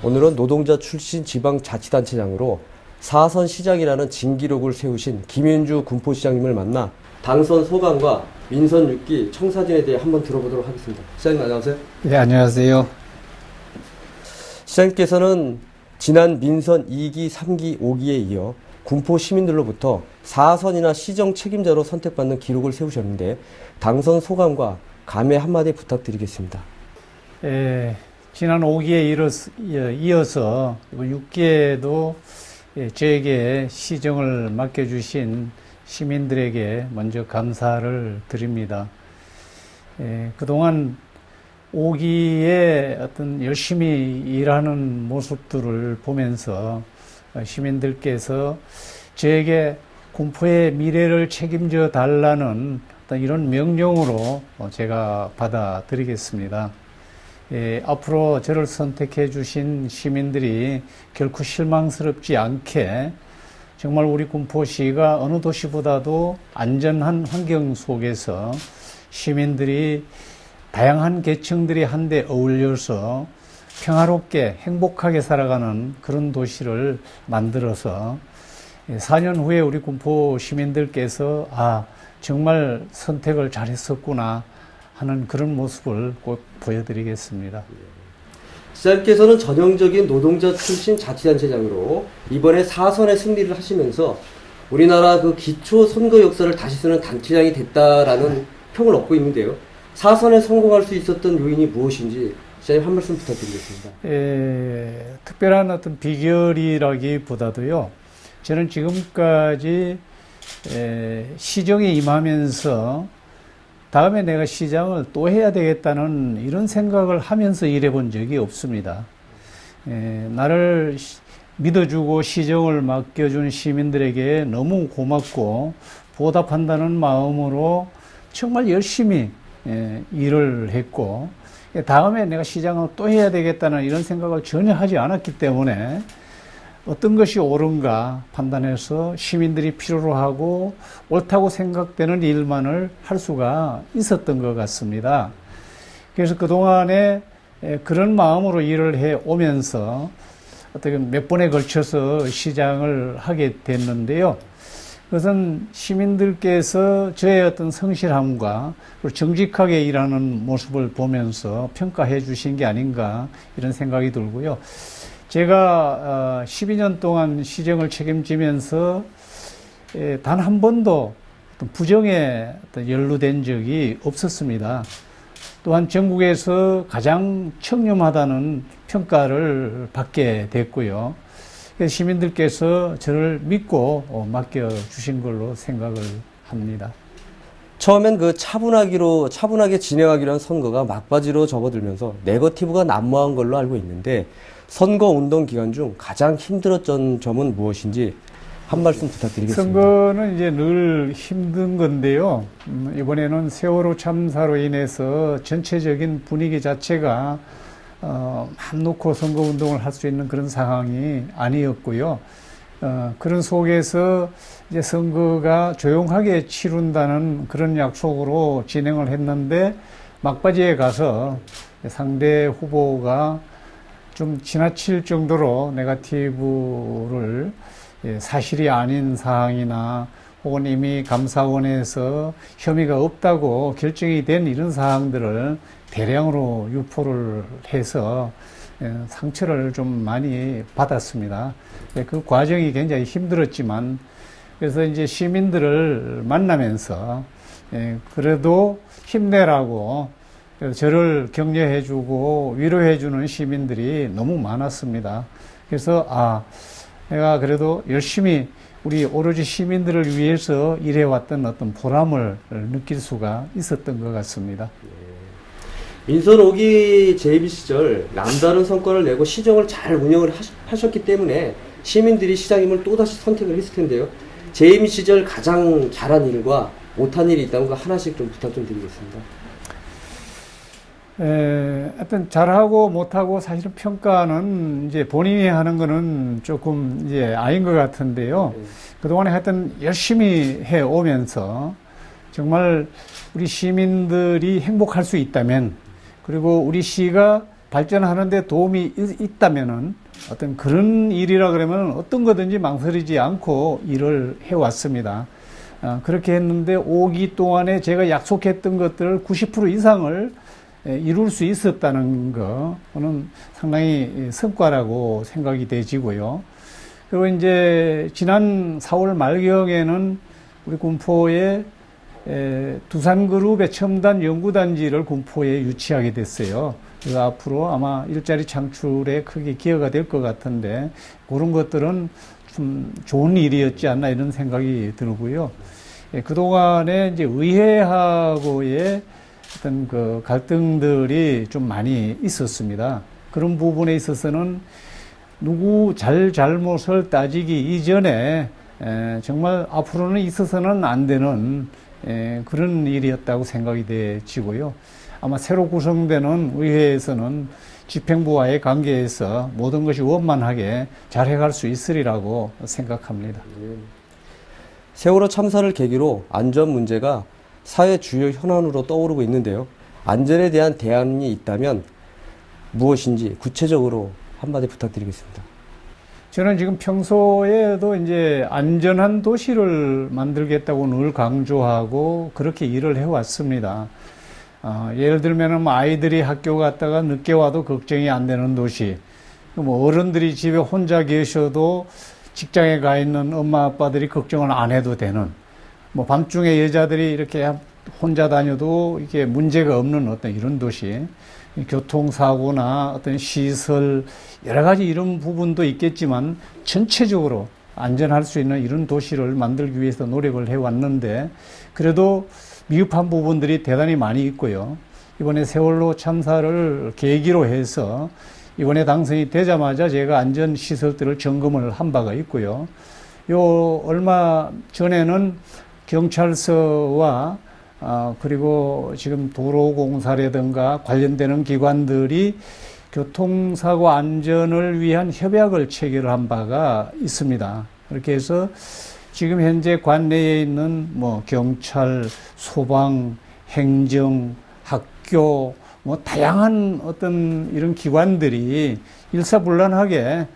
오늘은 노동자 출신 지방자치단체장으로 4선 시장이라는 진기록을 세우신 김윤주 군포시장님을 만나 당선 소감과 민선 6기 청사진에 대해 한번 들어보도록 하겠습니다. 시장님 안녕하세요. 네, 안녕하세요. 시장님께서는 지난 민선 2기, 3기, 5기에 이어 군포 시민들로부터 4선이나 시정 책임자로 선택받는 기록을 세우셨는데 당선 소감과 감회 한마디 부탁드리겠습니다. 지난 5기에 이어서 6기에도 저에게 시정을 맡겨주신 시민들에게 먼저 감사를 드립니다. 그동안 5기에 어떤 열심히 일하는 모습들을 보면서 시민들께서 저에게 군포의 미래를 책임져 달라는 어떤 이런 명령으로 제가 받아들이겠습니다. 앞으로 저를 선택해 주신 시민들이 결코 실망스럽지 않게 정말 우리 군포시가 어느 도시보다도 안전한 환경 속에서 시민들이 다양한 계층들이 한데 어울려서 평화롭게 행복하게 살아가는 그런 도시를 만들어서 4년 후에 우리 군포 시민들께서 정말 선택을 잘했었구나 하는 그런 모습을 꼭 보여드리겠습니다. 시장님께서는 전형적인 노동자 출신 자치단체장으로 이번에 4선의 승리를 하시면서 우리나라 그 기초 선거 역사를 다시 쓰는 단체장이 됐다라는 평을 얻고 있는데요. 4선에 성공할 수 있었던 요인이 무엇인지 시장님 한 말씀 부탁드리겠습니다. 특별한 어떤 비결이라기보다도요. 저는 지금까지 시정에 임하면서 다음에 내가 시장을 또 해야 되겠다는 이런 생각을 하면서 일해본 적이 없습니다. 나를 믿어주고 시정을 맡겨준 시민들에게 너무 고맙고 보답한다는 마음으로 정말 열심히 일을 했고 다음에 내가 시장을 또 해야 되겠다는 이런 생각을 전혀 하지 않았기 때문에 어떤 것이 옳은가 판단해서 시민들이 필요로 하고 옳다고 생각되는 일만을 할 수가 있었던 것 같습니다. 그래서 그동안에 그런 마음으로 일을 해 오면서 어떻게 몇 번에 걸쳐서 시장을 하게 됐는데요. 그것은 시민들께서 저의 어떤 성실함과 정직하게 일하는 모습을 보면서 평가해 주신 게 아닌가 이런 생각이 들고요. 제가 12년 동안 시정을 책임지면서 단 한 번도 부정에 연루된 적이 없었습니다. 또한 전국에서 가장 청렴하다는 평가를 받게 됐고요. 시민들께서 저를 믿고 맡겨주신 걸로 생각을 합니다. 처음엔 그 차분하게 진행하기로 한 선거가 막바지로 접어들면서 네거티브가 난무한 걸로 알고 있는데 선거 운동 기간 중 가장 힘들었던 점은 무엇인지 한 말씀 부탁드리겠습니다. 선거는 이제 늘 힘든 건데요. 이번에는 세월호 참사로 인해서 전체적인 분위기 자체가 맘 놓고 선거 운동을 할 수 있는 그런 상황이 아니었고요. 그런 속에서 이제 선거가 조용하게 치룬다는 그런 약속으로 진행을 했는데 막바지에 가서 상대 후보가 좀 지나칠 정도로 네거티브를 사실이 아닌 사항이나 혹은 이미 감사원에서 혐의가 없다고 결정이 된 이런 사항들을 대량으로 유포를 해서 상처를 좀 많이 받았습니다. 그 과정이 굉장히 힘들었지만 그래서 이제 시민들을 만나면서 그래도 힘내라고 저를 격려해주고 위로해주는 시민들이 너무 많았습니다. 그래서 내가 그래도 열심히 우리 오로지 시민들을 위해서 일해왔던 어떤 보람을 느낄 수가 있었던 것 같습니다. 민선 5기 JB 시절 남다른 성과를 내고 시정을 잘 운영을 하셨기 때문에 시민들이 시장님을 또다시 선택을 했을 텐데요. JB 시절 가장 잘한 일과 못한 일이 있다면 하나씩 좀 부탁 좀 드리겠습니다. 하여튼 잘하고 못하고 사실은 평가는 이제 본인이 하는 거는 조금 이제 아닌 것 같은데요. 그동안에 하여튼 열심히 해 오면서 정말 우리 시민들이 행복할 수 있다면, 그리고 우리 시가 발전하는데 도움이 있다면은 어떤 그런 일이라 그러면 어떤 거든지 망설이지 않고 일을 해왔습니다. 그렇게 했는데 5기 동안에 제가 약속했던 것들 90% 이상을 이룰 수 있었다는 거는 상당히 성과라고 생각이 되지고요. 그리고 이제 지난 4월 말경에는 우리 군포에 두산그룹의 첨단 연구단지를 군포에 유치하게 됐어요. 그래서 앞으로 아마 일자리 창출에 크게 기여가 될 것 같은데, 그런 것들은 좀 좋은 일이었지 않나 이런 생각이 들고요. 그동안에 이제 의회하고의 어떤 그 갈등들이 좀 많이 있었습니다. 그런 부분에 있어서는 누구 잘못을 따지기 이전에 정말 앞으로는 있어서는 안 되는 그런 일이었다고 생각이 되지고요. 아마 새로 구성되는 의회에서는 집행부와의 관계에서 모든 것이 원만하게 잘 해갈 수 있으리라고 생각합니다. 세월호 참사를 계기로 안전 문제가 사회 주요 현안으로 떠오르고 있는데요. 안전에 대한 대안이 있다면 무엇인지 구체적으로 한마디 부탁드리겠습니다. 저는 지금 평소에도 이제 안전한 도시를 만들겠다고 늘 강조하고 그렇게 일을 해왔습니다. 예를 들면 아이들이 학교 갔다가 늦게 와도 걱정이 안 되는 도시, 뭐 어른들이 집에 혼자 계셔도 직장에 가 있는 엄마 아빠들이 걱정을 안 해도 되는, 뭐 밤중에 여자들이 이렇게 혼자 다녀도 이게 문제가 없는 어떤 이런 도시, 교통사고나 어떤 시설 여러 가지 이런 부분도 있겠지만 전체적으로 안전할 수 있는 이런 도시를 만들기 위해서 노력을 해왔는데, 그래도 미흡한 부분들이 대단히 많이 있고요. 이번에 세월호 참사를 계기로 해서 이번에 당선이 되자마자 제가 안전시설들을 점검을 한 바가 있고요. 얼마 전에는 경찰서와 그리고 지금 도로공사라든가 관련되는 기관들이 교통사고 안전을 위한 협약을 체결한 바가 있습니다. 그렇게 해서 지금 현재 관내에 있는 뭐 경찰, 소방, 행정, 학교, 뭐 다양한 어떤 이런 기관들이 일사불란하게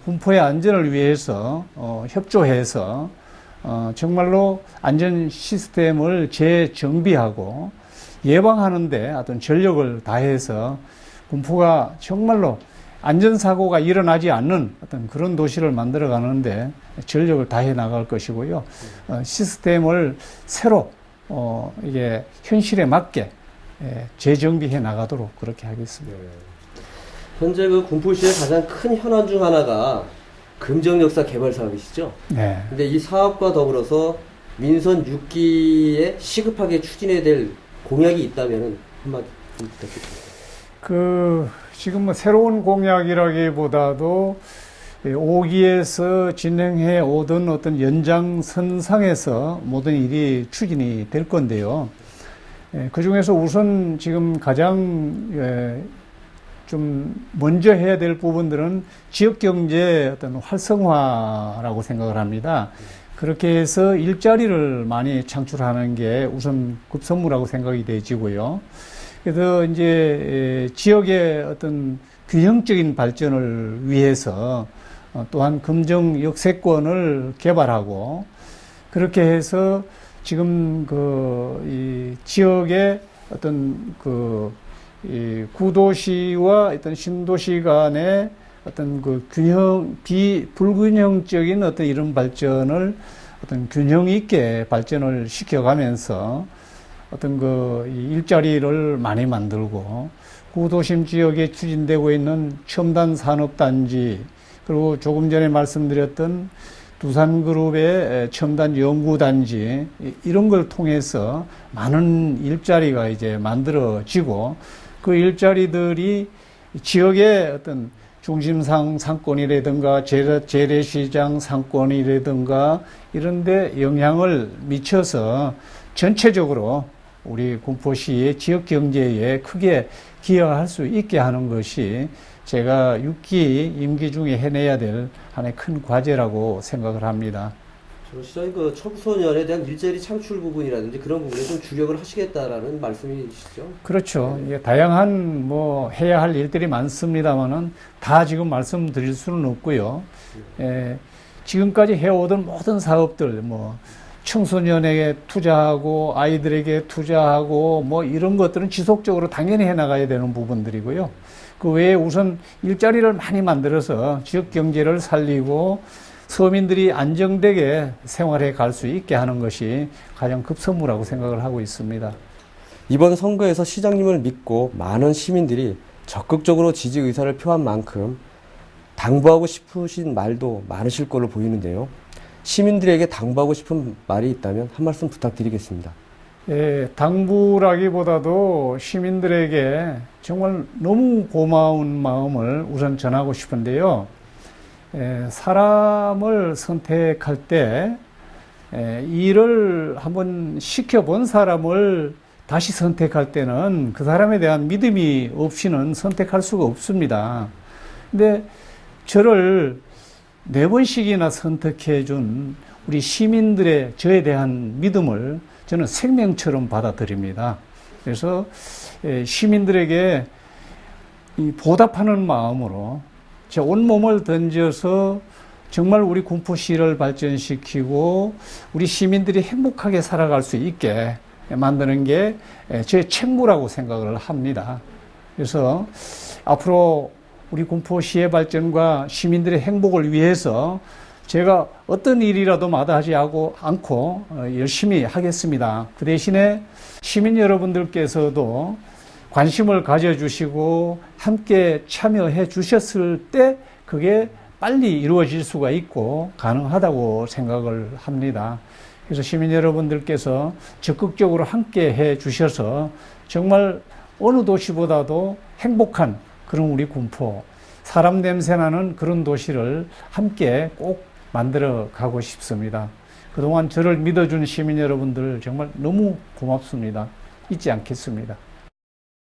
군포의 안전을 위해서 협조해서 정말로 안전 시스템을 재정비하고 예방하는데 어떤 전력을 다해서 군포가 정말로 안전사고가 일어나지 않는 어떤 그런 도시를 만들어 가는데 전력을 다해 나갈 것이고요. 시스템을 새로 이게 현실에 맞게 재정비해 나가도록 그렇게 하겠습니다. 현재 그 군포시의 가장 큰 현안 중 하나가 금정역사 개발 사업이시죠? 네. 근데 이 사업과 더불어서 민선 6기에 시급하게 추진해야 될 공약이 있다면 한마디 부탁드립니다. 지금 뭐 새로운 공약이라기보다도 5기에서 진행해 오던 어떤 연장선상에서 모든 일이 추진이 될 건데요. 그 중에서 우선 지금 가장 좀 먼저 해야 될 부분들은 지역경제 어떤 활성화라고 생각을 합니다. 그렇게 해서 일자리를 많이 창출하는 게 우선 급선무라고 생각이 되지고요. 그래서 이제 지역의 어떤 균형적인 발전을 위해서 또한 금정 역세권을 개발하고, 그렇게 해서 지금 이 지역의 어떤 이 구도시와 어떤 신도시 간의 어떤 불균형적인 어떤 이런 발전을 어떤 균형 있게 발전을 시켜가면서 어떤 이 일자리를 많이 만들고, 구도심 지역에 추진되고 있는 첨단 산업단지, 그리고 조금 전에 말씀드렸던 두산그룹의 첨단 연구단지, 이런 걸 통해서 많은 일자리가 이제 만들어지고, 그 일자리들이 지역의 어떤 중심 상권이라든가 재래시장 상권이라든가 이런 데 영향을 미쳐서 전체적으로 우리 군포시의 지역 경제에 크게 기여할 수 있게 하는 것이 제가 6기 임기 중에 해내야 될 하나의 큰 과제라고 생각을 합니다. 시장님 그 청소년에 대한 일자리 창출 부분이라든지 그런 부분에 좀 주력을 하시겠다라는 말씀이시죠? 그렇죠. 이게 다양한 해야 할 일들이 많습니다만은 다 지금 말씀드릴 수는 없고요. 지금까지 해오던 모든 사업들, 청소년에게 투자하고 아이들에게 투자하고 이런 것들은 지속적으로 당연히 해나가야 되는 부분들이고요. 그 외에 우선 일자리를 많이 만들어서 지역 경제를 살리고 서민들이 안정되게 생활해 갈 수 있게 하는 것이 가장 급선무라고 생각을 하고 있습니다. 이번 선거에서 시장님을 믿고 많은 시민들이 적극적으로 지지 의사를 표한 만큼 당부하고 싶으신 말도 많으실 걸로 보이는데요. 시민들에게 당부하고 싶은 말이 있다면 한 말씀 부탁드리겠습니다. 당부라기보다도 시민들에게 정말 너무 고마운 마음을 우선 전하고 싶은데요. 사람을 선택할 때 일을 한번 시켜본 사람을 다시 선택할 때는 그 사람에 대한 믿음이 없이는 선택할 수가 없습니다. 근데 저를 4번씩이나 선택해 준 우리 시민들의 저에 대한 믿음을 저는 생명처럼 받아들입니다. 그래서 시민들에게 보답하는 마음으로 제 온몸을 던져서 정말 우리 군포시를 발전시키고 우리 시민들이 행복하게 살아갈 수 있게 만드는 게 제 책무라고 생각을 합니다. 그래서 앞으로 우리 군포시의 발전과 시민들의 행복을 위해서 제가 어떤 일이라도 마다하지 않고 열심히 하겠습니다. 그 대신에 시민 여러분들께서도 관심을 가져주시고 함께 참여해 주셨을 때 그게 빨리 이루어질 수가 있고 가능하다고 생각을 합니다. 그래서 시민 여러분들께서 적극적으로 함께 해 주셔서 정말 어느 도시보다도 행복한 그런 우리 군포, 사람 냄새나는 그런 도시를 함께 꼭 만들어 가고 싶습니다. 그동안 저를 믿어준 시민 여러분들 정말 너무 고맙습니다. 잊지 않겠습니다.